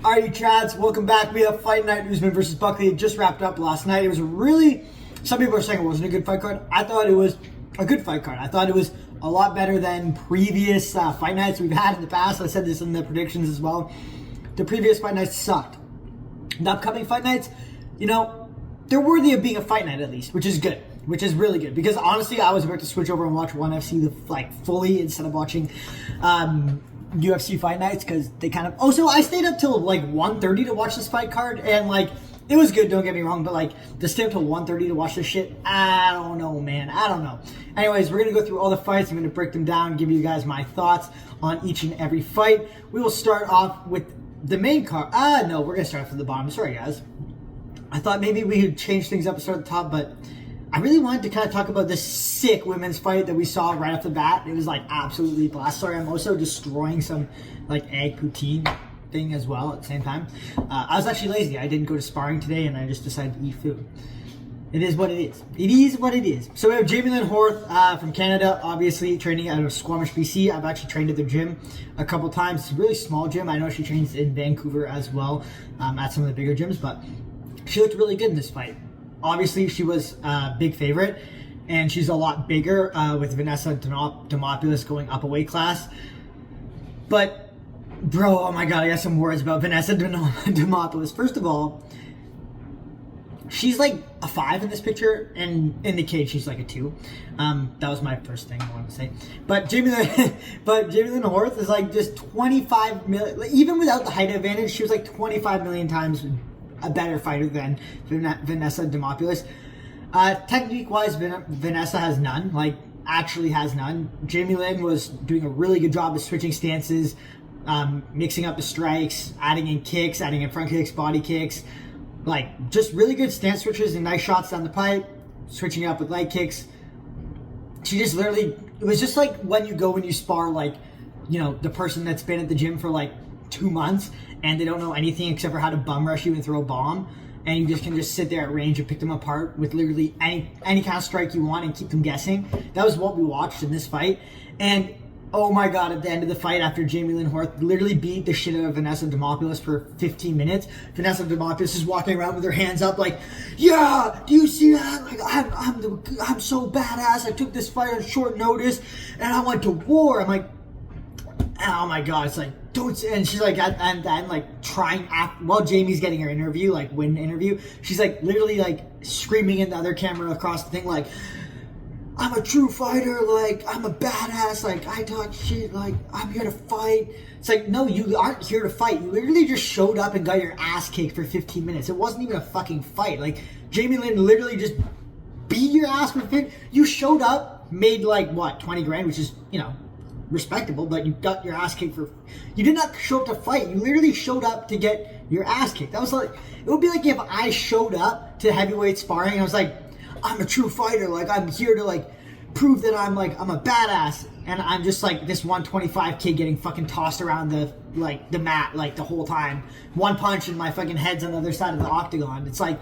Alright, you chads, welcome back. We have Fight Night Usman versus Buckley. It just wrapped up last night. It was some people are saying it wasn't a good fight card. I thought it was a good fight card. I thought it was a lot better than previous fight nights we've had in the past. I said this in the predictions as well. The previous fight nights sucked. The upcoming fight nights, they're worthy of being a fight night at least, which is good. Which is really good. Because honestly, I was about to switch over and watch ONE FC fully instead of watching UFC fight nights, because they kind of... Also, I stayed up till 1:30 to watch this fight card, and it was good, don't get me wrong, but to stay up till 1:30 to watch this shit, I don't know, man. I don't know. Anyways, we're going to go through all the fights. I'm going to break them down, give you guys my thoughts on each and every fight. We will start off with the main card. No, we're going to start from the bottom. Sorry, guys. I thought maybe we could change things up and start at the top, but I really wanted to kind of talk about this sick women's fight that we saw right off the bat. It was absolutely blast. Sorry, I'm also destroying some egg poutine thing as well at the same time. I was actually lazy. I didn't go to sparring today, and I just decided to eat food. It is what it is. It is what it is. So we have Jamie Lynn Horth from Canada, obviously training out of Squamish, BC. I've actually trained at the gym a couple times. It's a really small gym. I know she trains in Vancouver as well at some of the bigger gyms, but she looked really good in this fight. Obviously, she was a big favorite, and she's a lot bigger with Vanessa Demopoulos going up a weight class. But, bro, oh my god, I got some words about Vanessa Demopoulos. First of all, she's like a 5 in this picture, and in the cage, she's like a 2. That was my first thing I wanted to say. But Jamie Lynn Horth is just 25 million, even without the height advantage, she was 25 million times a better fighter than Vanessa Demopoulos. Technique-wise, Vanessa has none. Actually has none. Jamie Lynn was doing a really good job of switching stances, mixing up the strikes, adding in kicks, adding in front kicks, body kicks. Just really good stance switches and nice shots down the pipe, switching up with leg kicks. She just literally... It was just when you spar, the person that's been at the gym for 2 months, and they don't know anything except for how to bum rush you and throw a bomb, and you can just sit there at range and pick them apart with literally any kind of strike you want and keep them guessing. That was what we watched in this fight. And oh my god, at the end of the fight, after Jamie Lynn Horth literally beat the shit out of Vanessa Demopoulos for 15 minutes, Vanessa Demopoulos is walking around with her hands up yeah, do you see that? I'm so badass. I took this fight on short notice and I went to war. I'm oh my god, it's don't, and she's and then trying while Jamie's getting her interview, win interview, she's literally screaming in the other camera across the thing I'm a true fighter, I'm a badass, I talk shit, I'm here to fight. It's no, you aren't here to fight. You literally just showed up and got your ass kicked for 15 minutes. It wasn't even a fucking fight. Jamie Lynn literally just beat your ass for 15. You showed up, made 20 grand, which is, respectable, but you got your ass kicked for... You did not show up to fight. You literally showed up to get your ass kicked. That was it would be if I showed up to heavyweight sparring and I was I'm a true fighter, I'm here to prove that I'm a badass, and I'm just this 125 kid getting fucking tossed around the mat the whole time. One punch and my fucking head's on the other side of the octagon. It's I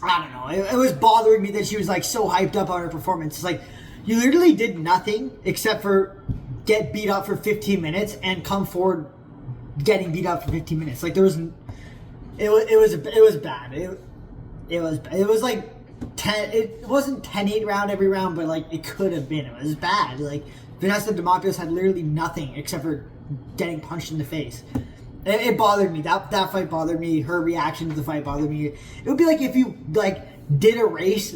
don't know. It was bothering me that she was so hyped up on her performance. It's you literally did nothing except for get beat up for 15 minutes and come forward getting beat up for 15 minutes. There was... It was bad. It was 10... It wasn't 10-8 round every round, but it could have been. It was bad. Vanessa Demopoulos had literally nothing except for getting punched in the face. It bothered me. That fight bothered me. Her reaction to the fight bothered me. It would be if you did a race...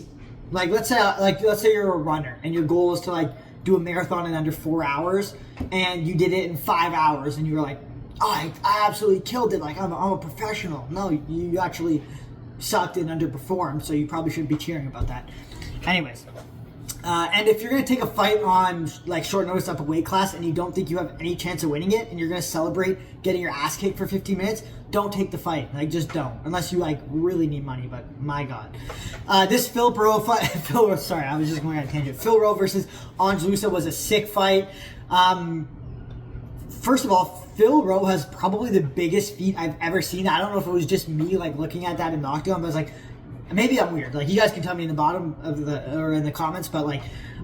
let's say you're a runner and your goal is to do a marathon in under 4 hours, and you did it in 5 hours, and you were oh, I absolutely killed it. I'm a professional. No, you actually sucked and underperformed, so you probably shouldn't be cheering about that. Anyways, and if you're gonna take a fight on short notice up a weight class and you don't think you have any chance of winning it, and you're gonna celebrate getting your ass kicked for 15 minutes, don't take the fight. Just don't, unless you really need money. But my god, this Phil Rowe fight. Sorry, I was just going on a tangent. Phil Rowe versus Angelusa was a sick fight. First of all, Phil Rowe has probably the biggest feet I've ever seen. I don't know if it was just me looking at that in the octagon, but I was maybe I'm weird. You guys can tell me in the bottom of or in the comments, but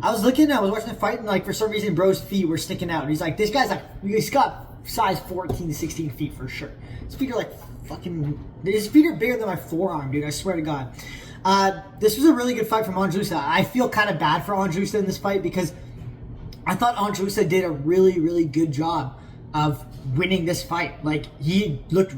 I was watching the fight, and for some reason bro's feet were sticking out. And he's this guy's he's got size 14 to 16 feet for sure. His feet are like his feet are bigger than my forearm, dude. I swear to God. This was a really good fight from Ondrusa. I feel kind of bad for Ondrusa in this fight because I thought Ondrusa did a really, really good job of winning this fight. Like, he looked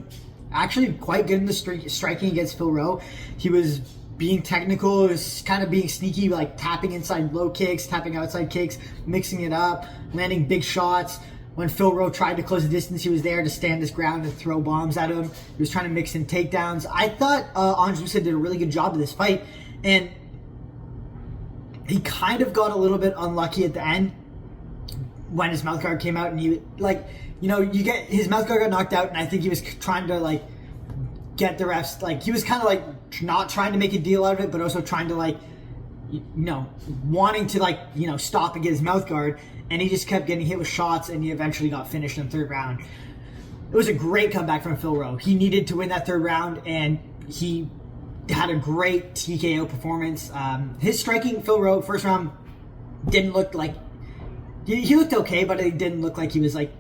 actually quite good in the striking against Phil Rowe. He was being technical, he was kind of being sneaky, like tapping inside low kicks, tapping outside kicks, mixing it up, landing big shots. When Phil Rowe tried to close the distance, he was there to stand his ground and throw bombs at him. He was trying to mix in takedowns. I thought Ondrusa did a really good job of this fight, and he kind of got a little bit unlucky at the end when his mouth guard came out, and he, like, you know, you get his mouth guard got knocked out, and I think he was trying to, like, get the refs, like, he was kind of like not trying to make a deal out of it, but also trying to, like, you know, wanting to, like, you know, stop and get his mouth guard, and he just kept getting hit with shots, and he eventually got finished in the third round. It was a great comeback from Phil Rowe. He needed to win that third round, and he had a great TKO performance. His striking, Phil Rowe, first round, didn't look like, he looked okay, but it didn't look like he was, like,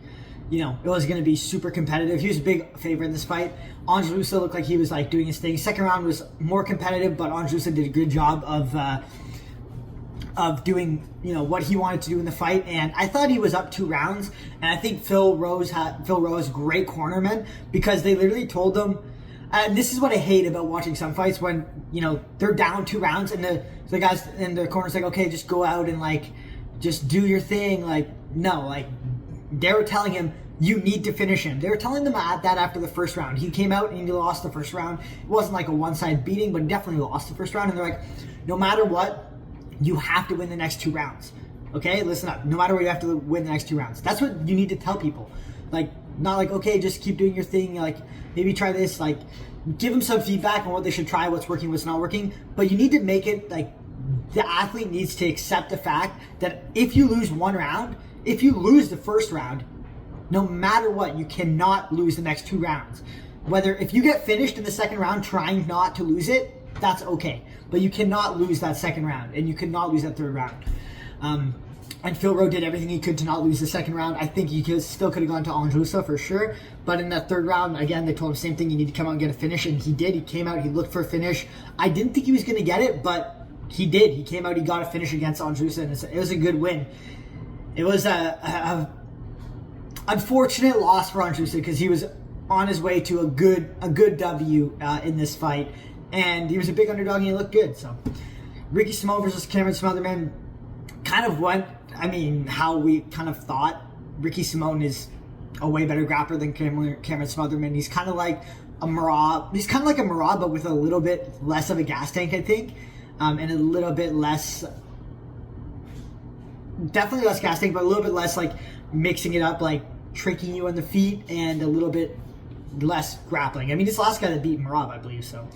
you know, it was going to be super competitive. He was a big favorite in this fight. Ondrusa looked like he was, like, doing his thing. Second round was more competitive, but Ondrusa did a good job of doing, you know, what he wanted to do in the fight. And I thought he was up 2 rounds. And I think Phil Rowe is great cornerman, because they literally told him, and this is what I hate about watching some fights, when, you know, they're down 2 rounds and the guys in the corner's like, okay, just go out and, like, just do your thing. Like, no, like, they were telling him, you need to finish him. They were telling them that after the first round. He came out and he lost the first round. It wasn't like a one-side beating, but he definitely lost the first round. And they're like, no matter what, you have to win the next 2 rounds. Okay, listen up. No matter what, you have to win the next 2 rounds. That's what you need to tell people. Like, not like, okay, just keep doing your thing. Like, maybe try this. Like, give them some feedback on what they should try, what's working, what's not working. But you need to make it, like, the athlete needs to accept the fact that if you lose 1 round, if you lose the first round, no matter what, you cannot lose the next 2 rounds. If you get finished in the second round trying not to lose it, that's okay. But you cannot lose that second round, and you cannot lose that third round. And Phil Rowe did everything he could to not lose the second round. I think he still could have gone to Ondrusa for sure. But in that third round, again, they told him the same thing. You need to come out and get a finish, and he did. He came out, he looked for a finish. I didn't think he was going to get it, but he did. He came out, he got a finish against Ondrusa, and it was a good win. It was a unfortunate loss for Ondrusa, because he was on his way to a good W in this fight, and he was a big underdog and he looked good. So Ricky Simón versus Cameron Smotherman kind of went, I mean, how we kind of thought. Ricky Simón is a way better grappler than Cameron Smotherman. He's kind of like a Marab. He's kind of like a Marab, but with a little bit less of a gas tank, I think, and a little bit less, definitely less gas tank, but a little bit less like mixing it up, like tricking you on the feet, and a little bit less grappling. I mean, this last guy that beat Marab, I believe, so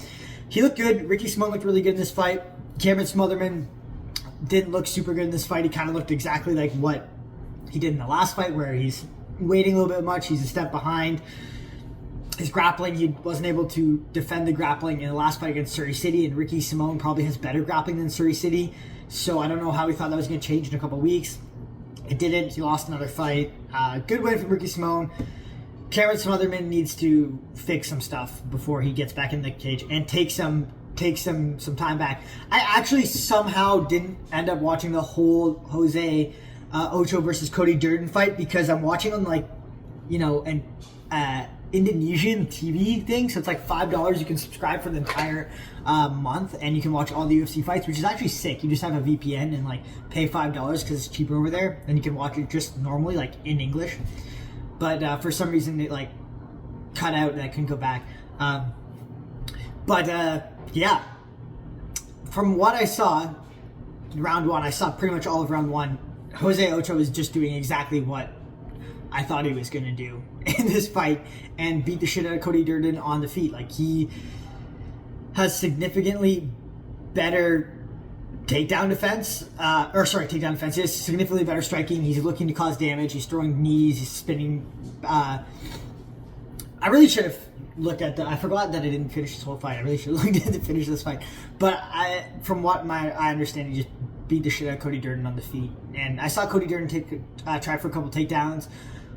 he looked good. Ricky Simón looked really good in this fight. Cameron Smotherman didn't look super good in this fight. He kind of looked exactly like what he did in the last fight, where he's waiting a little bit much. He's a step behind. His grappling, he wasn't able to defend the grappling in the last fight against Surrey City, and Ricky Simón probably has better grappling than Surrey City, so I don't know how he thought that was going to change in a couple weeks. It didn't. He lost another fight. Good win for Ricky Simón. Cameron Smotherman needs to fix some stuff before he gets back in the cage and take some time back. I actually somehow didn't end up watching the whole Jose Ocho versus Cody Durden fight, because I'm watching on, like, you know, an Indonesian TV thing, so it's like $5. You can subscribe for the entire month, and you can watch all the UFC fights, which is actually sick. You just have a VPN and, like, pay $5 because it's cheaper over there, and you can watch it just normally, like, in English. But for some reason it, like, cut out and I couldn't go back. Yeah, from what I saw, round 1, I saw pretty much all of round 1. Jose Ocho was just doing exactly what I thought he was going to do in this fight, and beat the shit out of Cody Durden on the feet. Like, he has significantly better takedown defense. Takedown defense. He has significantly better striking. He's looking to cause damage. He's throwing knees. He's spinning. I really should have looked at I forgot that I didn't finish this whole fight. I really should have looked at to finish this fight. But from what I understand, he just beat the shit out of Cody Durden on the feet. And I saw Cody Durden try for a couple takedowns,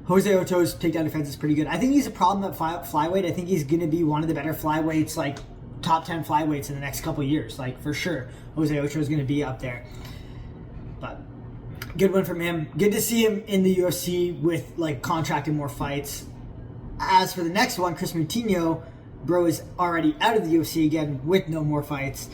Jose Ocho's takedown defense is pretty good. I think he's a problem at flyweight. I think he's going to be one of the better flyweights, like top 10 flyweights in the next couple years. Like, for sure, Jose Ocho is going to be up there. But good win from him. Good to see him in the UFC with, like, contracting more fights. As for the next one, Chris Moutinho, bro is already out of the UFC again with no more fights.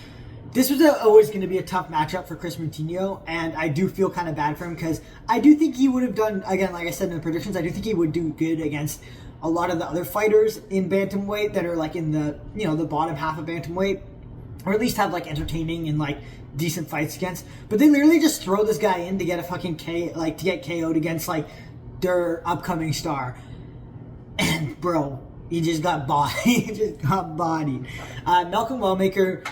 This was always going to be a tough matchup for Chris Moutinho, and I do feel kind of bad for him because I do think he would have done, again, like I said in the predictions, I do think he would do good against a lot of the other fighters in bantamweight that are like in the, you know, the bottom half of bantamweight, or at least have like entertaining and like decent fights against. But they literally just throw this guy in to get a fucking to get KO'd against like their upcoming star. And bro, he just got bodied. Malcolm Wellmaker,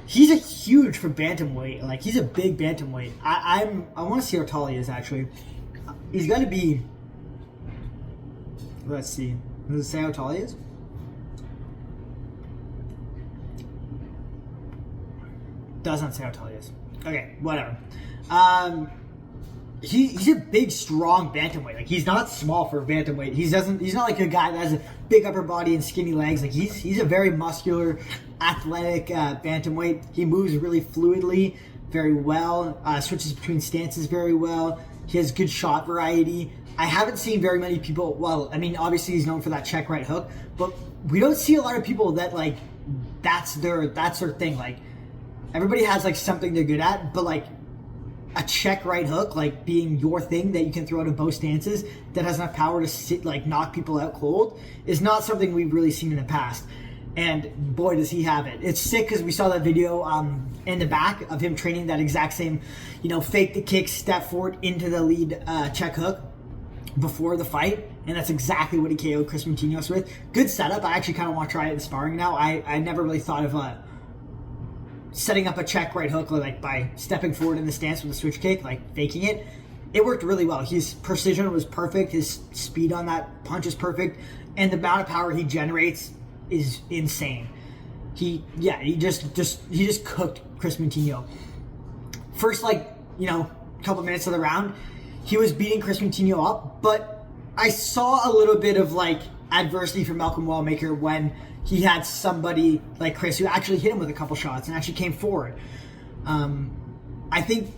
he's a huge for bantamweight. Like, he's a big bantamweight. I want to see how tall he is, actually. He's got to be... Let's see. Does it say how tall he is? Does not say how tall he is. Okay, whatever. He's a big, strong bantamweight. Like, he's not small for a bantamweight. He's not like a guy that has a big upper body and skinny legs. Like, he's a very muscular, athletic bantamweight. He moves really fluidly, very well. Switches between stances very well. He has good shot variety. I haven't seen very many people. Well, I mean, obviously he's known for that check right hook, but we don't see a lot of people that like that's their thing. Like, everybody has like something they're good at, but like a check right hook, like being your thing that you can throw out of both stances that has enough power to like knock people out cold, is not something we've really seen in the past. And boy, does he have it. It's sick because we saw that video in the back of him training that exact same, you know, fake the kick, step forward into the lead check hook before the fight. And that's exactly what he KO'd Chris Moutinho with. Good setup. I actually kind of want to try it in sparring now. I never really thought of setting up a check right hook like by stepping forward in the stance with a switch kick, like faking it. It worked really well. His precision was perfect. His speed on that punch is perfect. And the amount of power he generates is insane. He just cooked Chris Moutinho. First, like, you know, couple minutes of the round, he was beating Chris Moutinho up, but I saw a little bit of like adversity from Malcolm Wellmaker when he had somebody like Chris who actually hit him with a couple shots and actually came forward. I think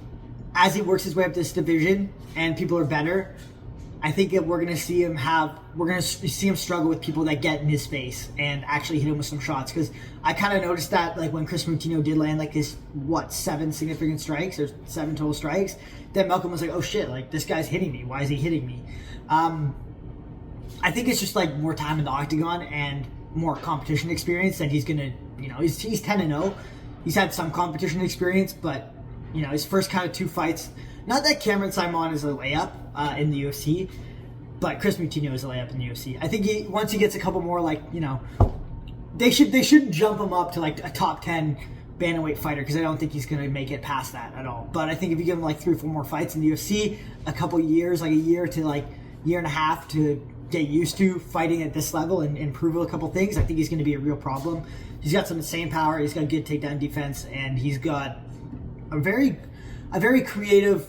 as he works his way up this division and people are better, I think that we're gonna see him struggle with people that get in his face and actually hit him with some shots. Because I kind of noticed that, like, when Chris Moutinho did land like his 7 significant strikes or 7 total strikes, then Malcolm was like, oh shit, like, this guy's hitting me. Why is he hitting me? I think it's just like more time in the octagon and more competition experience that he's gonna, you know, he's 10-0. He's had some competition experience, but you know, his first kind of 2 fights. Not that Cameron Simon is a layup in the UFC, but Chris Moutinho is a layup in the UFC. I think once he gets a couple more, like, you know, they shouldn't jump him up to like a top 10 bantamweight fighter, because I don't think he's going to make it past that at all. But I think if you give him like 3 or 4 more fights in the UFC, a couple years, like a year to like year and a half to get used to fighting at this level and improve a couple things, I think he's going to be a real problem. He's got some insane power. He's got good takedown defense, and he's got a very creative,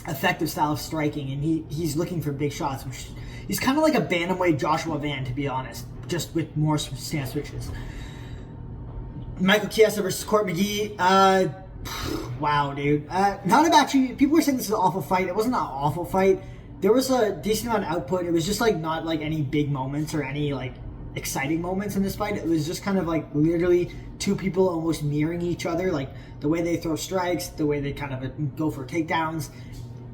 effective style of striking, and he's looking for big shots, which he's kind of like a bantamweight Joshua Van, to be honest, just with more stance switches. Michael Chiesa versus Court McGee. Wow, dude. People were saying this is an awful fight. It wasn't an awful fight. There was a decent amount of output. It was just like not like any big moments or any like exciting moments in this fight. It was just kind of like literally 2 people almost mirroring each other, like the way they throw strikes, the way they kind of go for takedowns.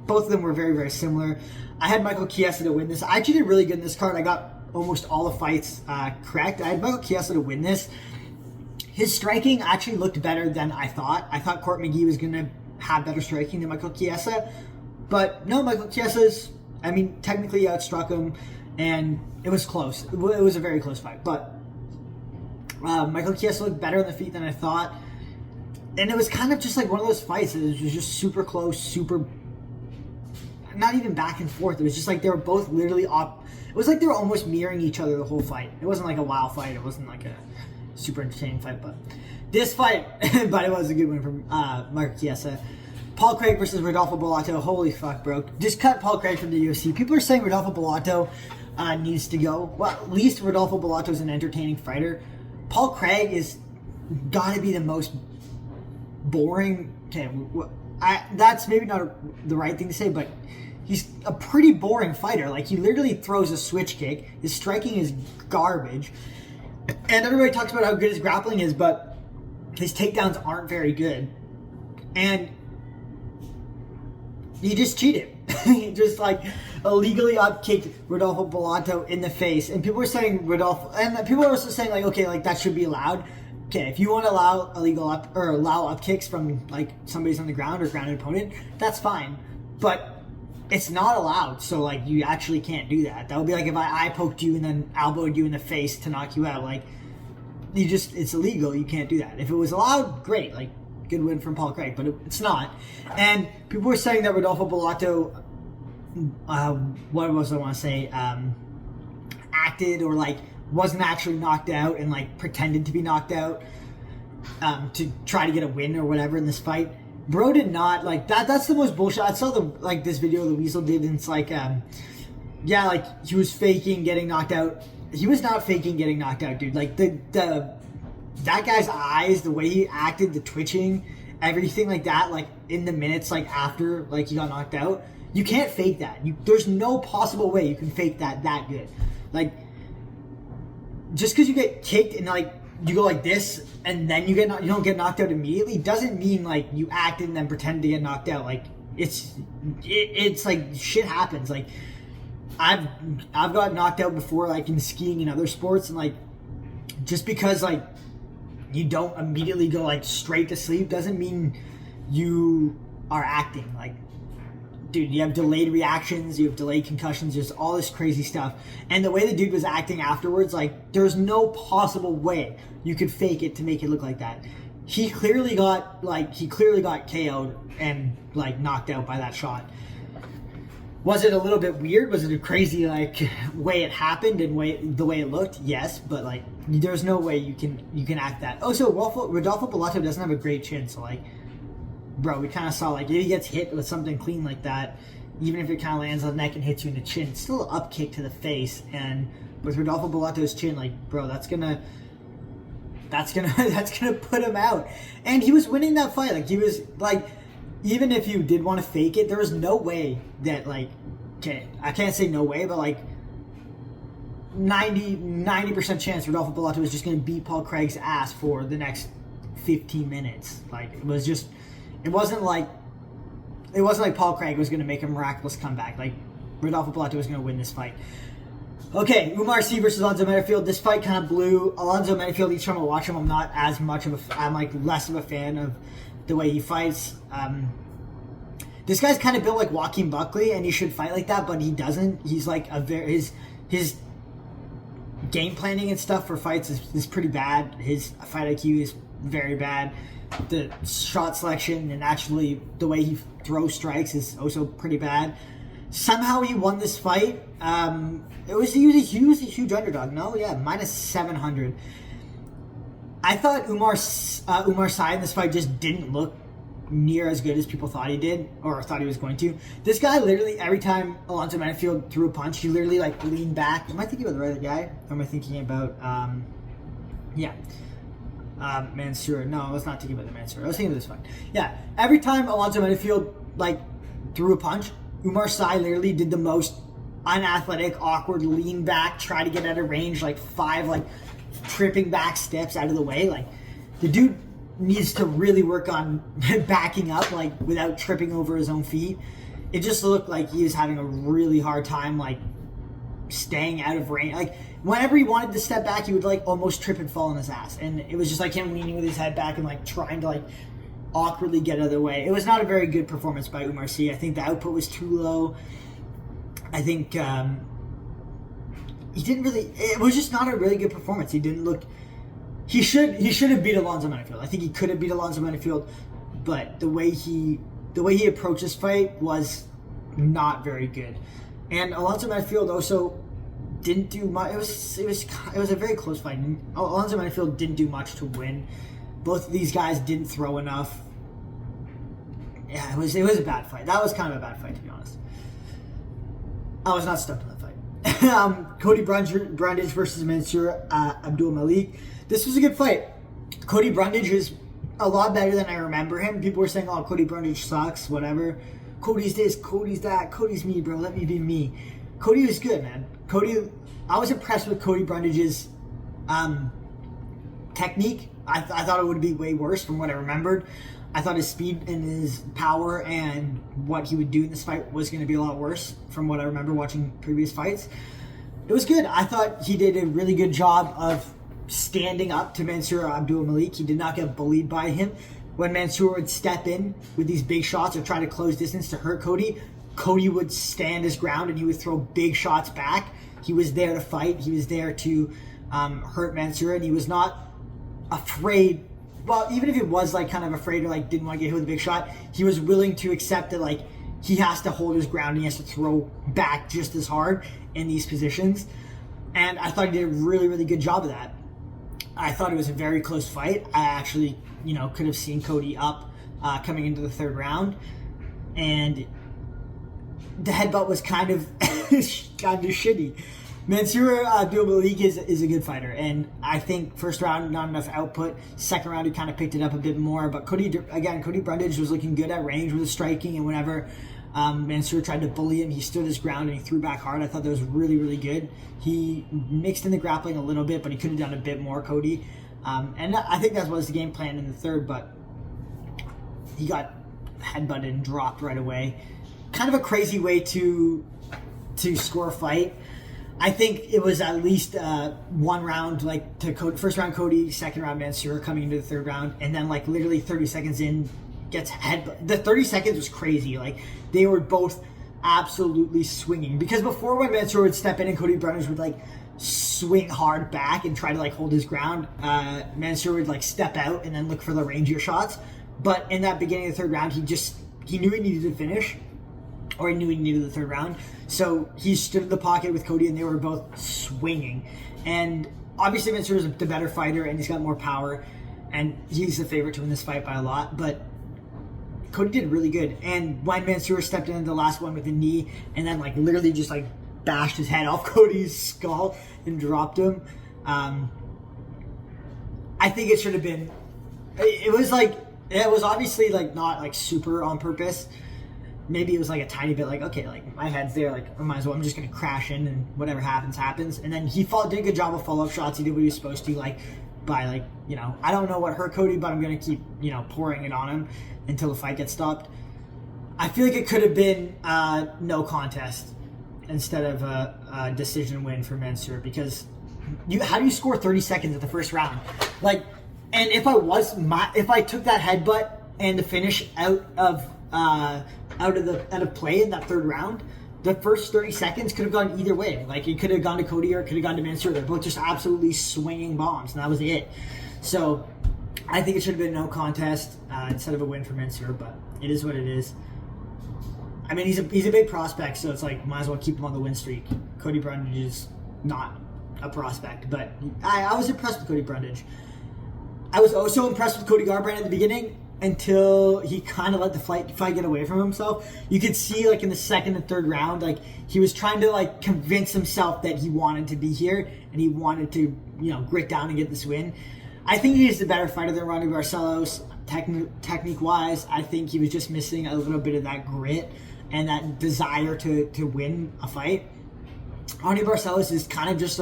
Both of them were very, very similar. I had Michael Chiesa to win this. I actually did really good in this card. I got almost all the fights correct. I had Michael Chiesa to win this. His striking actually looked better than I thought. I thought Court McGee was going to have better striking than Michael Chiesa. But no, Michael Chiesa's, I mean, technically outstruck him, and it was close. It was a very close fight. But Michael Chiesa looked better on the feet than I thought. And it was kind of just like one of those fights. It was just super close, super... Not even back and forth. It was just like they were both literally up. It was like they were almost mirroring each other the whole fight. It wasn't like a wild fight. It wasn't like a super entertaining fight. But this fight, but it was a good win from Michael Chiesa. Paul Craig versus Rodolfo Bellato. Holy fuck, bro. Just cut Paul Craig from the UFC. People are saying Rodolfo Bellato needs to go. Well, at least Rodolfo Bellato is an entertaining fighter. Paul Craig is gotta be the most boring. Okay, that's maybe not the right thing to say, but he's a pretty boring fighter. Like, he literally throws a switch kick. His striking is garbage. And everybody talks about how good his grappling is, but his takedowns aren't very good. And he just cheated. He just, like, illegally up-kicked Rodolfo Bellato in the face. And people were saying Rodolfo... And people are also saying, like, okay, like, that should be allowed. Okay, if you want to allow allow up kicks from, like, somebody's on the ground or grounded opponent, that's fine. But it's not allowed, so, like, you actually can't do that. That would be like if I poked you and then elbowed you in the face to knock you out. Like, it's illegal. You can't do that. If it was allowed, great. Like, good win from Paul Craig, but it's not. And people were saying that Rodolfo Bellato, what was I want to say, acted or, like, wasn't actually knocked out and, like, pretended to be knocked out to try to get a win or whatever in this fight. Bro did not, like, that's the most bullshit. I saw this video the Weasel did, and it's like, yeah, like, he was faking getting knocked out. He was not faking getting knocked out, dude. Like, that guy's eyes, the way he acted, the twitching, everything like that, like, in the minutes, like, after, like, he got knocked out, you can't fake that. There's no possible way you can fake that good. Like, just because you get kicked and, like, you go like this and then you don't get knocked out immediately doesn't mean, like, you acted and then pretend to get knocked out. Like, it's like, shit happens. Like, I've got knocked out before, like, in skiing and other sports, and, like, just because, like, you don't immediately go, like, straight to sleep doesn't mean you are acting. Like, dude, you have delayed reactions, you have delayed concussions, there's all this crazy stuff. And the way the dude was acting afterwards, like, there's no possible way you could fake it to make it look like that. He clearly got KO'd and, like, knocked out by that shot. Was it a little bit weird? Was it a crazy, like, way it happened and the way it looked? Yes, but, like, there's no way you can act that. Oh, so Rodolfo Bellato doesn't have a great chin, so, like, bro, we kind of saw, like, if he gets hit with something clean like that, even if it kind of lands on the neck and hits you in the chin, it's still an up kick to the face. And with Rodolfo Bellato's chin, like, bro, that's gonna put him out. And he was winning that fight. Like, he was, like, even if you did want to fake it, there was no way that, like, okay, I can't say no way, but, like, 90% chance Rodolfo Bellato was just gonna beat Paul Craig's ass for the next 15 minutes. Like, it wasn't like Paul Craig was going to make a miraculous comeback. Like, Rodolfo Bellato was going to win this fight. Okay, Umar C versus Alonzo Menifield. This fight kind of blew. Alonzo Menifield, each time I watch him, I'm not as much of I'm, like, less of a fan of the way he fights. This guy's kind of built like Joaquin Buckley, and he should fight like that, but he doesn't. He's like his game planning and stuff for fights is pretty bad. His fight IQ is very bad. The shot selection and actually the way he throws strikes is also pretty bad. Somehow he won this fight. He was a huge underdog. No, yeah, minus 700. I thought Umar Sy in this fight just didn't look near as good as people thought he did, or thought he was going to. This guy literally, every time Alonzo Menifield threw a punch, he literally, like, leaned back. Am I thinking about the right guy? Or am I thinking about Mansour? No, I was not thinking about the Mansour. I was thinking of this fight. Yeah, every time Alonzo Menifield, like, threw a punch, Umar Sy literally did the most unathletic, awkward lean back, try to get out of range, like 5, like, tripping back steps out of the way. Like, the dude needs to really work on backing up, like, without tripping over his own feet. It just looked like he was having a really hard time, like, staying out of range. Like, whenever he wanted to step back, he would, like, almost trip and fall on his ass. And it was just like him leaning with his head back and, like, trying to, like, awkwardly get out of the way. It was not a very good performance by Umar Sy. I think the output was too low. I think he didn't really... It was just not a really good performance. He didn't look... He should have beat Alonzo Menifield. I think he could have beat Alonzo Menifield, but the way he approached this fight was not very good. And Alonzo Menifield also didn't do much. It was a very close fight. Alonzo Menifield didn't do much to win. Both of these guys didn't throw enough. yeah, it was a bad fight. That was kind of a bad fight, to be honest. I was not stoked on that fight. Cody Brundage versus Mansour Abdul Malik. This was a good fight. Cody Brundage is a lot better than I remember him. People were saying, "Oh, Cody Brundage sucks," whatever. Cody's this, Cody's that, Cody's me, bro. Let me be me. Cody was good, man. I was impressed with Cody Brundage's technique. I thought it would be way worse from what I remembered. I thought his speed and his power and what he would do in this fight was going to be a lot worse from what I remember watching previous fights. It was good. I thought he did a really good job of standing up to Mansour Abdul Malik. He did not get bullied by him. When Mansour would step in with these big shots or try to close distance to hurt Cody, Cody would stand his ground and he would throw big shots back. He was there to fight. He was there to hurt Mansour, and he was not afraid. Well, even if he was like kind of afraid or like didn't want to get hit with a big shot, he was willing to accept that like he has to hold his ground and he has to throw back just as hard in these positions. And I thought he did a really, really good job of that. I thought it was a very close fight. I actually, could have seen Cody up coming into the third round, and the headbutt was kind of shitty. Mansour Abdul Malik is a good fighter, and I think first round not enough output. Second round he kind of picked it up a bit more, but Cody Brundage was looking good at range with his striking, and whenever Mansour tried to bully him, he stood his ground and he threw back hard. I thought that was really, really good. He mixed in the grappling a little bit, but he could have done a bit more, Cody. And I think that was the game plan in the third, but he got headbutted and dropped right away. Kind of a crazy way to score a fight. I think it was at least one round, like to Cody, first round Cody, second round Mansour coming into the third round, and then like literally 30 seconds in gets headbutt. The 30 seconds was crazy. Like they were both absolutely swinging, because before when Mansour would step in and Cody Brundage would like swing hard back and try to like hold his ground, Mansour would like step out and then look for the rangier shots. But in that beginning of the third round, he knew he needed to finish, or he knew he needed the third round. So he stood in the pocket with Cody and they were both swinging. And obviously Mansour is the better fighter and he's got more power and he's the favorite to win this fight by a lot. But Cody did really good. And when Mansour stepped into the last one with a knee and then like literally just like bashed his head off Cody's skull and dropped him, I think it should have been, it was obviously like not like super on purpose. Maybe it was like a tiny bit like, okay, like my head's there, like I might as well, I'm just gonna crash in and whatever happens. And then he did a good job of follow-up shots. He did what he was supposed to, like by like, I don't know what hurt Cody, but I'm gonna keep, pouring it on him until the fight gets stopped. I feel like it could have been no contest instead of a decision win for Mansour, because how do you score 30 seconds at the first round? Like, and if I took that headbutt and the finish out of play in that third round, the first 30 seconds could have gone either way. Like it could have gone to Cody or it could have gone to Mansour. They're both just absolutely swinging bombs, and that was it. So I think it should have been no contest instead of a win for Mansour, but it is what it is. I mean, he's a big prospect, so it's like might as well keep him on the win streak. Cody Brundage is not a prospect, but I was impressed with Cody Brundage. I was also impressed with Cody Garbrandt at the beginning, until he kind of let the fight get away from himself. You could see like in the second and third round, like he was trying to like convince himself that he wanted to be here and he wanted to, grit down and get this win. I think he is the better fighter than Ronnie Barcelos, technique wise. I think he was just missing a little bit of that grit and that desire to win a fight. Ronnie Barcelos is kind of just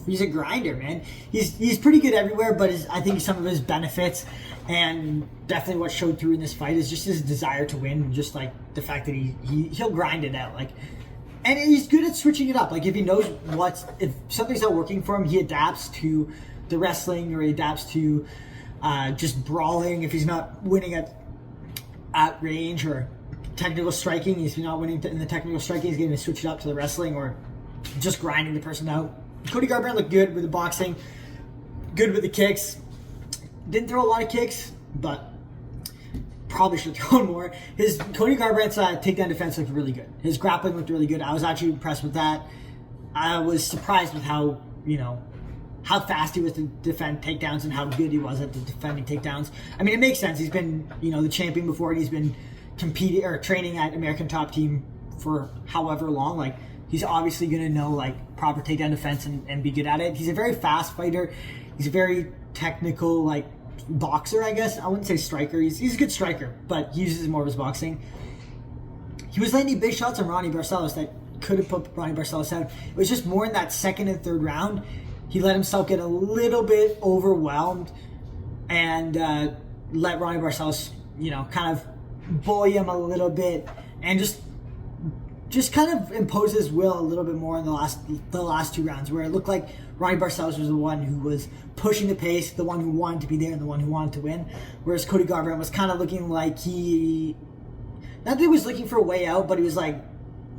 he's a grinder, man. He's pretty good everywhere, but I think some of his benefits and definitely what showed through in this fight is just his desire to win, just like the fact that he'll grind it out, like, and he's good at switching it up. Like if he knows if something's not working for him, he adapts to the wrestling or he adapts to just brawling. If he's not winning at range or technical striking, if he's not winning in the technical striking, he's going to switch it up to the wrestling or just grinding the person out. Cody Garbrandt looked good with the boxing, good with the kicks. Didn't throw a lot of kicks, but probably should have thrown more. Cody Garbrandt's takedown defense looked really good. His grappling looked really good. I was actually impressed with that. I was surprised with how fast he was to defend takedowns and how good he was at the defending takedowns. I mean, it makes sense. He's been, the champion before, and he's been, competing or training at American Top Team for however long. Like, he's obviously going to know like proper takedown defense and be good at it. He's a very fast fighter. He's a very technical like boxer, I guess. I wouldn't say striker. He's a good striker, but he uses more of his boxing. He was landing big shots on Ronnie Barcelos that could have put Ronnie Barcelos out. It was just more in that second and third round. He let himself get a little bit overwhelmed and let Ronnie Barcelos, kind of bully him a little bit and just kind of impose his will a little bit more in the last two rounds, where it looked like Ronnie Barcelos was the one who was pushing the pace, the one who wanted to be there, and the one who wanted to win. Whereas Cody Garbrandt was kind of looking like not that he was looking for a way out, but he was like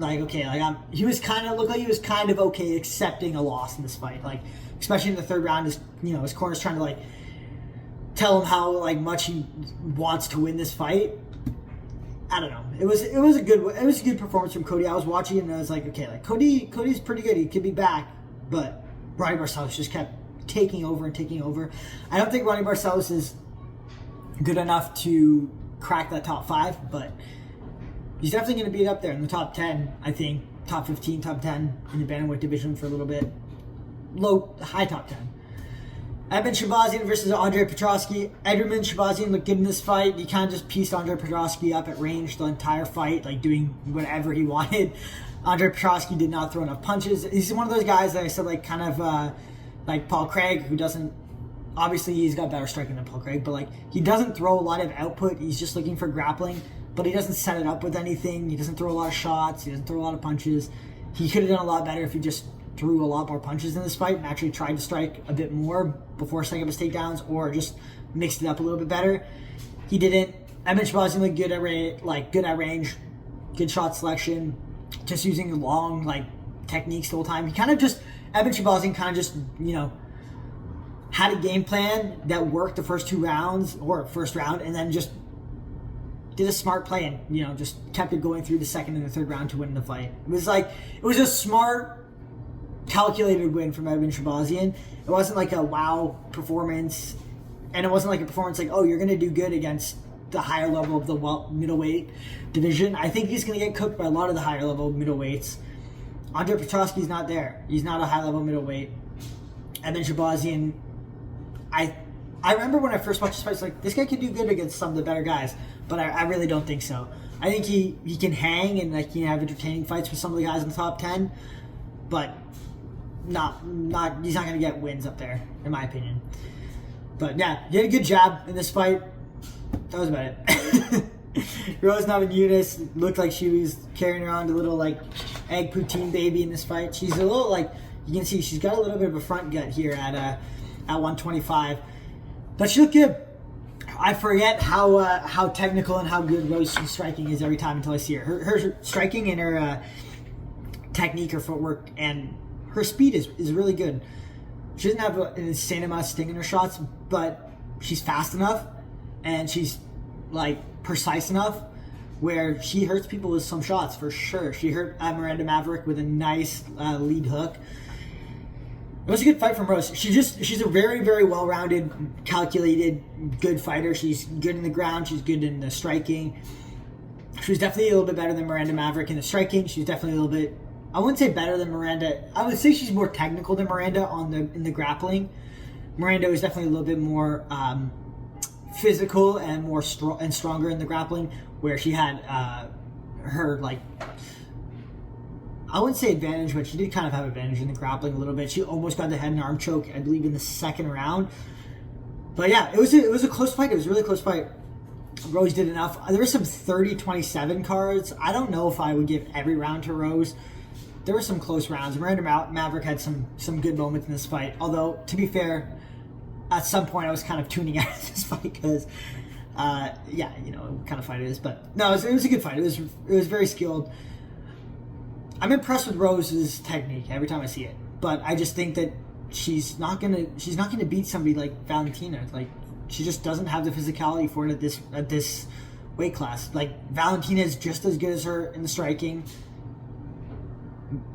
okay, he was kind of looked like he was kind of okay accepting a loss in this fight, like especially in the third round. His corner's trying to like tell him how like much he wants to win this fight. I don't know. It was a good performance from Cody. I was watching it and I was like, okay, like Cody's pretty good. He could be back, but Ronnie Barcelos just kept taking over. I don't think Ronnie Barcelos is good enough to crack that top 5, but he's definitely going to be up there in the top 10. I think top 15, top 10 in the bantamweight division for a little bit. High top 10. Edmund Shabazian versus Andre Petrosky. Edmund Shabazian looked good in this fight. He kind of just pieced Andre Petrosky up at range the entire fight, like doing whatever he wanted. Andre Petrosky did not throw enough punches. He's one of those guys that I said, like, kind of like Paul Craig, who doesn't, obviously he's got better striking than Paul Craig, but like he doesn't throw a lot of output. He's just looking for grappling, but he doesn't set it up with anything. He doesn't throw a lot of shots. He doesn't throw a lot of punches. He could have done a lot better if he just threw a lot more punches in this fight and actually tried to strike a bit more before setting up his takedowns, or just mixed it up a little bit better. He didn't. Edmund Shabazian looked good at range, good shot selection, just using long techniques the whole time. Edmund Shabazian kind of just had a game plan that worked the first two rounds or first round, and then just did a smart play and just kept it going through the second and the third round to win the fight. It was a smart, calculated win from Edmund Shabazian. It wasn't like a wow performance, and it wasn't like a performance like, oh, you're going to do good against the higher level of the middleweight division. I think he's going to get cooked by a lot of the higher level middleweights. Andre Petrosky's not there. He's not a high level middleweight. Edmund Shabazian, I remember when I first watched this fight, I was like, this guy could do good against some of the better guys, but I really don't think so. I think he can hang and he can have entertaining fights with some of the guys in the top 10, but he's not going to get wins up there, in my opinion. But yeah, he had a good jab in this fight. That was about it. Rose Namajunas looked like she was carrying around a little egg poutine baby in this fight. She's a little you can see she's got a little bit of a front gut here at 125, but she looked good. I forget how technical and how good Rose's striking is every time until I see her. Her striking and her technique, her footwork, and her speed is really good. She doesn't have an insane amount of sting in her shots, but she's fast enough and she's precise enough where she hurts people with some shots for sure. She hurt Miranda Maverick with a nice lead hook. It was a good fight from Rose. She's a very, very well-rounded, calculated, good fighter. She's good in the ground. She's good in the striking. She was definitely a little bit better than Miranda Maverick in the striking. She's definitely a little bit, I wouldn't say better than Miranda. I would say she's more technical than Miranda in the grappling. Miranda was definitely a little bit more physical and more stronger in the grappling, where she had her I wouldn't say advantage, but she did kind of have advantage in the grappling a little bit. She almost got the head and arm choke, I believe, in the second round. But yeah, it was a close fight. It was a really close fight. Rose did enough. There were some 30-27 cards. I don't know if I would give every round to Rose. There were some close rounds. Miranda Maverick had some good moments in this fight. Although, to be fair, at some point I was kind of tuning out of this fight because, what kind of fight it is. But no, it was a good fight. It was very skilled. I'm impressed with Rose's technique every time I see it, but I just think that she's not gonna beat somebody like Valentina. She just doesn't have the physicality for it at this weight class. Valentina is just as good as her in the striking,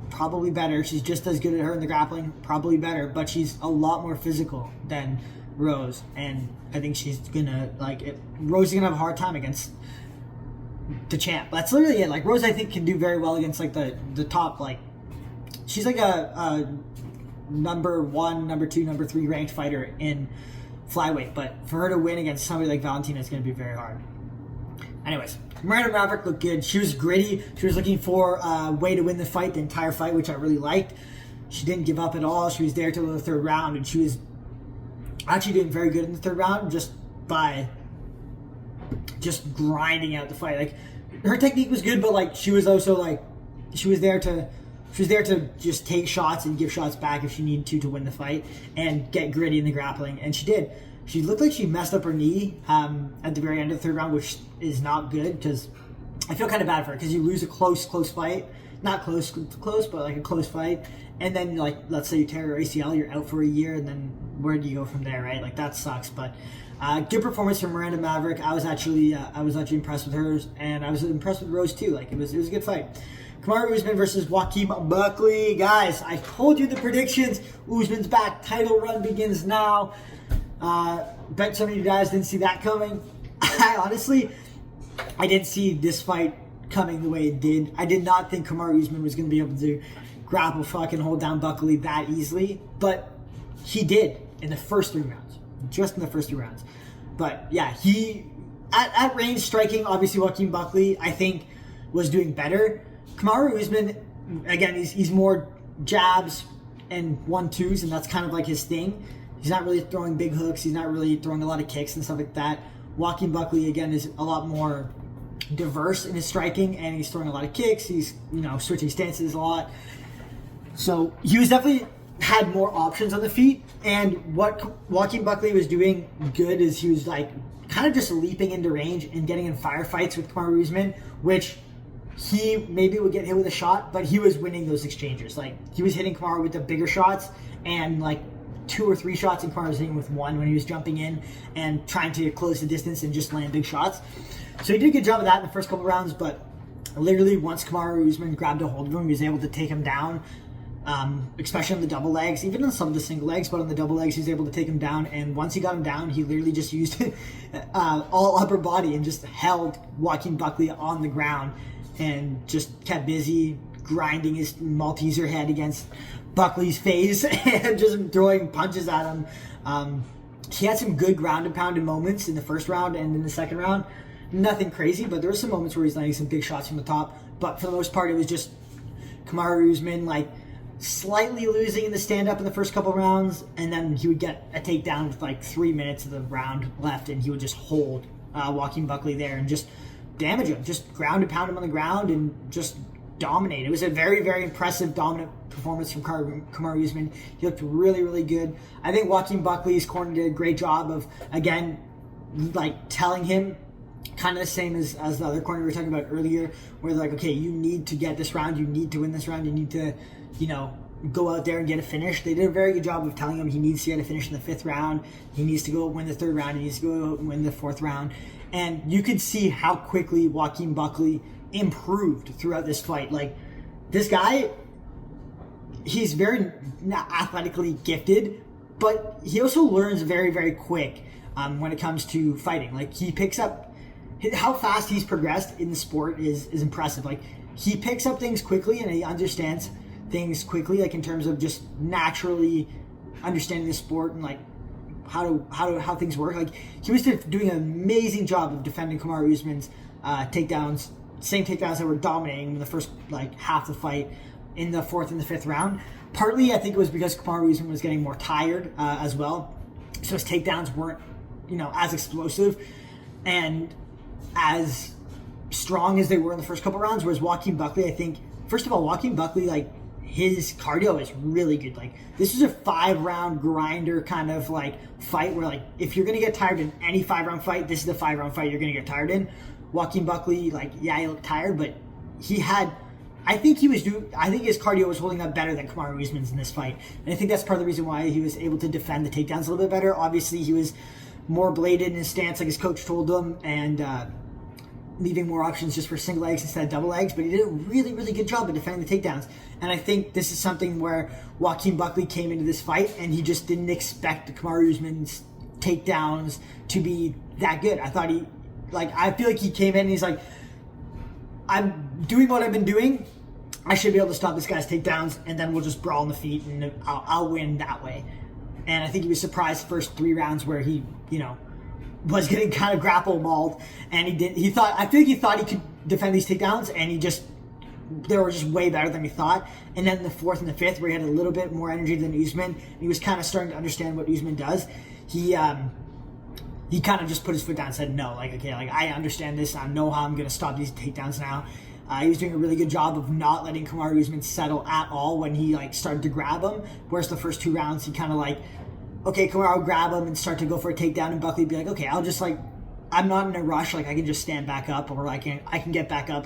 probably better. She's just as good at her in the grappling, probably better, but she's a lot more physical than Rose, and I think she's gonna Rose is gonna have a hard time against the champ. That's literally it. Like Rose, I think can do very well against like the top. Like she's like a number 1, number 2, number 3 ranked fighter in flyweight. But for her to win against somebody like Valentina is going to be very hard. Anyways, Miranda Maverick looked good. She was gritty. She was looking for a way to win the fight, the entire fight, which I really liked. She didn't give up at all. She was there till the third round, and she was actually doing very good in the third round just by just grinding out the fight. Like her technique was good, but like she was also like she was there to just take shots and give shots back if she needed to win the fight and get gritty in the grappling, and she did. She looked like she messed up her knee at the very end of the third round, which is not good because I feel kind of bad for her because you lose a close fight. Not close, but like a close fight. And then, like, let's say you tear your ACL, you're out for a year, and then where do you go from there, right? Like, that sucks. But good performance from Miranda Maverick. I was actually impressed with hers, and I was impressed with Rose too. Like, it was a good fight. Kamaru Usman versus Joaquin Buckley. Guys, I told you the predictions. Usman's back. Title run begins now. Bet some of you guys didn't see that coming. I didn't see this fight coming the way it did. I did not think Kamaru Usman was going to be able to grapple, fucking hold down Buckley that easily, but he did in the first 3 rounds. Just in the first 3 rounds. But yeah, he at range striking, obviously Joaquin Buckley, I think, was doing better. Kamaru Usman, again, he's more jabs and 1-2s, and that's kind of like his thing. He's not really throwing big hooks. He's not really throwing a lot of kicks and stuff like that. Joaquin Buckley, again, is a lot more diverse in his striking, and he's throwing a lot of kicks. He's, switching stances a lot. So he was definitely had more options on the feet. And what Joaquin Buckley was doing good is he was like kind of just leaping into range and getting in firefights with Kamaru Usman, which he maybe would get hit with a shot, but he was winning those exchanges. Like he was hitting Kamaru with the bigger shots, and like 2 or 3 shots, and Kamaru was hitting with 1 when he was jumping in and trying to close the distance and just land big shots. So he did a good job of that in the first couple rounds, but literally once Kamaru Usman grabbed a hold of him, he was able to take him down, especially on the double legs, even on some of the single legs, but on the double legs he was able to take him down. And once he got him down, he literally just used all upper body and just held Joaquin Buckley on the ground and just kept busy grinding his Malteser head against Buckley's face and just throwing punches at him. He had some good ground and pound moments in the first round and in the second round. Nothing crazy, but there were some moments where he's landing some big shots from the top. But for the most part, it was just Kamaru Usman like slightly losing in the stand-up in the first couple rounds, and then he would get a takedown with like 3 minutes of the round left, and he would just hold Joaquin Buckley there and just damage him, just ground and pound him on the ground and just dominate. It was a very, very impressive, dominant performance from Kamaru Usman. He looked really, really good. I think Joaquin Buckley's corner did a great job of, again, like telling him kind of the same as the other corner we were talking about earlier, where they're like, okay, you need to get this round, you need to win this round, you need to, go out there and get a finish. They did a very good job of telling him he needs to get a finish in the 5th round, he needs to go win the 3rd round, he needs to go win the 4th round. And you could see how quickly Joaquin Buckley improved throughout this fight. Like, this guy, he's very athletically gifted, but he also learns very, very quick when it comes to fighting. Like, he picks up how fast he's progressed in the sport is impressive. Like, he picks up things quickly and he understands things quickly, like in terms of just naturally understanding the sport and like how things work. Like, he was doing an amazing job of defending Kamaru Usman's takedowns, same takedowns that were dominating in the first like half the fight in the 4th and the 5th round. Partly, I think it was because Kamaru Usman was getting more tired as well, so his takedowns weren't as explosive and as strong as they were in the first couple rounds. Whereas Joaquin Buckley, I think, first of all, Joaquin Buckley, like, his cardio is really good. Like, this is a 5-round grinder kind of like fight where, like, if you're gonna get tired in any 5-round fight, this is the 5-round fight you're gonna get tired in. Joaquin Buckley, like, yeah, he looked tired, but I think his cardio was holding up better than Kamaru Usman's in this fight. And I think that's part of the reason why he was able to defend the takedowns a little bit better. Obviously, he was more bladed in his stance, like his coach told him, and leaving more options just for single legs instead of double legs, but he did a really, really good job of defending the takedowns. And I think this is something where Joaquin Buckley came into this fight and he just didn't expect Kamaru Usman's takedowns to be that good. I feel like he came in and he's like, I'm doing what I've been doing. I should be able to stop this guy's takedowns, and then we'll just brawl on the feet, and I'll win that way. And I think he was surprised first 3 rounds where he, was getting kind of grapple mauled, and I think he thought he could defend these takedowns, and they were just way better than he thought. And then the 4th and the 5th, where he had a little bit more energy than Usman, and he was kind of starting to understand what Usman does. He kind of just put his foot down and said, no, I understand this. I know how I'm going to stop these takedowns now. He was doing a really good job of not letting Kamaru Usman settle at all when he started to grab him. Whereas the first 2 rounds, he kind of okay, Kamaru will grab him and start to go for a takedown, and Buckley would be like, okay, I'll just I'm not in a rush. I can just stand back up, or I can get back up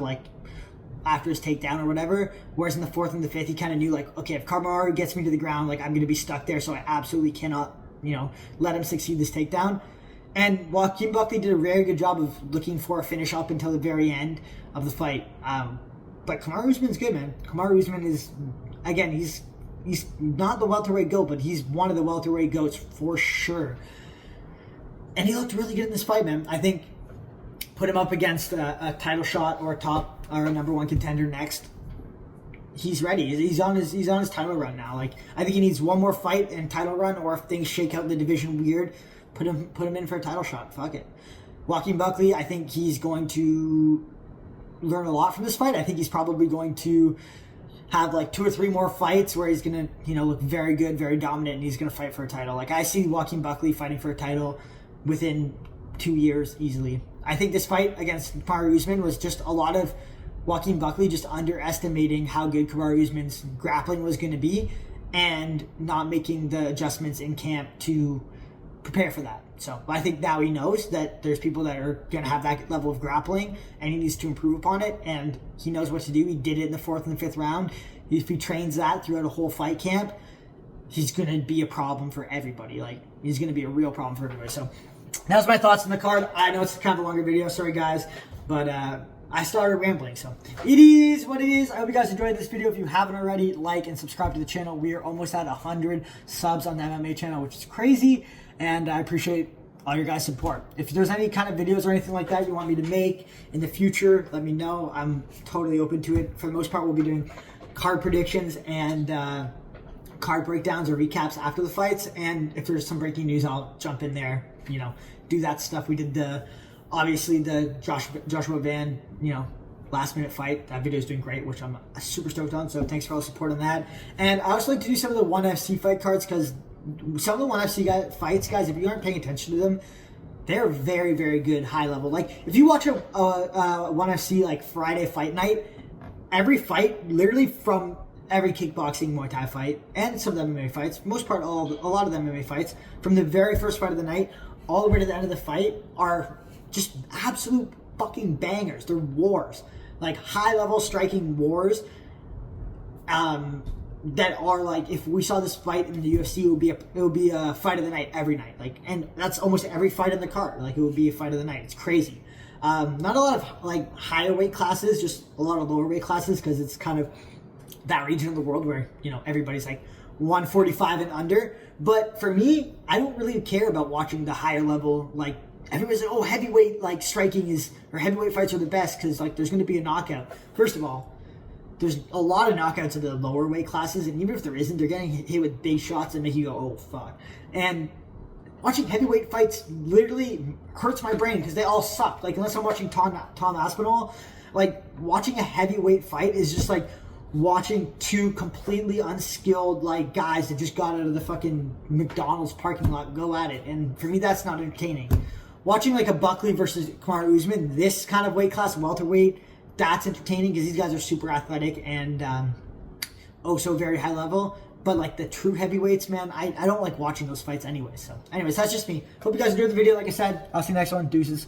after his takedown or whatever. Whereas in the 4th and the 5th, he kind of knew okay, if Kamaru gets me to the ground, I'm going to be stuck there, so I absolutely cannot, let him succeed this takedown. And Joaquin Buckley did a very good job of looking for a finish up until the very end of the fight. But Kamaru Usman's good, man. Kamaru Usman is, again, he's not the welterweight GOAT, but he's one of the welterweight GOATs for sure. And he looked really good in this fight, man. I think put him up against a title shot or a number 1 contender next. He's ready. He's on his title run now. I think he needs one more fight and title run, or if things shake out in the division weird, put him in for a title shot. Fuck it. Joaquin Buckley, I think he's going to learn a lot from this fight. I think he's probably going to have 2 or 3 more fights where he's going to, look very good, very dominant, and he's going to fight for a title. I see Joaquin Buckley fighting for a title within 2 years easily. I think this fight against Kamaru Usman was just a lot of Joaquin Buckley just underestimating how good Kamaru Usman's grappling was going to be and not making the adjustments in camp to prepare for that. So I think now he knows that there's people that are going to have that level of grappling, and he needs to improve upon it, and he knows what to do. He did it in the 4th and the 5th round. If he trains that throughout a whole fight camp, he's going to be a problem for everybody. He's going to be a real problem for everybody. So that was my thoughts on the card. I know it's kind of a longer video. Sorry, guys. But I started rambling, so it is what it is. I hope you guys enjoyed this video. If you haven't already, like and subscribe to the channel. We are almost at 100 subs on the MMA channel, which is crazy, and I appreciate all your guys' support. If there's any kind of videos or anything like that you want me to make in the future, let me know. I'm totally open to it. For the most part, we'll be doing card predictions and card breakdowns or recaps after the fights, and if there's some breaking news, I'll jump in there, do that stuff. We did obviously the Joshua Van, last minute fight. That video is doing great, which I'm super stoked on, so thanks for all the support on that. And I also like to do some of the ONE FC fight cards, because some of the ONE FC fights, guys, if you aren't paying attention to them, they're very, very good high level. If you watch a ONE FC Friday fight night, every fight, literally from every kickboxing, Muay Thai fight, and some of the MMA fights, most part, a lot of the MMA fights, from the very first fight of the night all the way to the end of the fight, are just absolute fucking bangers. They're wars, high level striking wars. That are if we saw this fight in the UFC, it would be a fight of the night every night. And that's almost every fight in the card. It would be a fight of the night. It's crazy. Not a lot of higher weight classes, just a lot of lower weight classes, because it's kind of that region of the world where everybody's 145 and under. But for me, I don't really care about watching the higher level. Everybody's oh, heavyweight striking or heavyweight fights are the best because there's going to be a knockout. First of all, there's a lot of knockouts in the lower weight classes, and even if there isn't, they're getting hit with big shots that make you go, oh fuck. And watching heavyweight fights literally hurts my brain because they all suck. Unless I'm watching Tom Aspinall, watching a heavyweight fight is just watching 2 completely unskilled guys that just got out of the fucking McDonald's parking lot go at it. And for me, that's not entertaining. Watching a Buckley versus Kamaru Usman, this kind of weight class, welterweight, that's entertaining because these guys are super athletic and so very high level. But the true heavyweights, man, I don't like watching those fights anyway. So anyways, that's just me. Hope you guys enjoyed the video. Like I said, I'll see you next one. Deuces.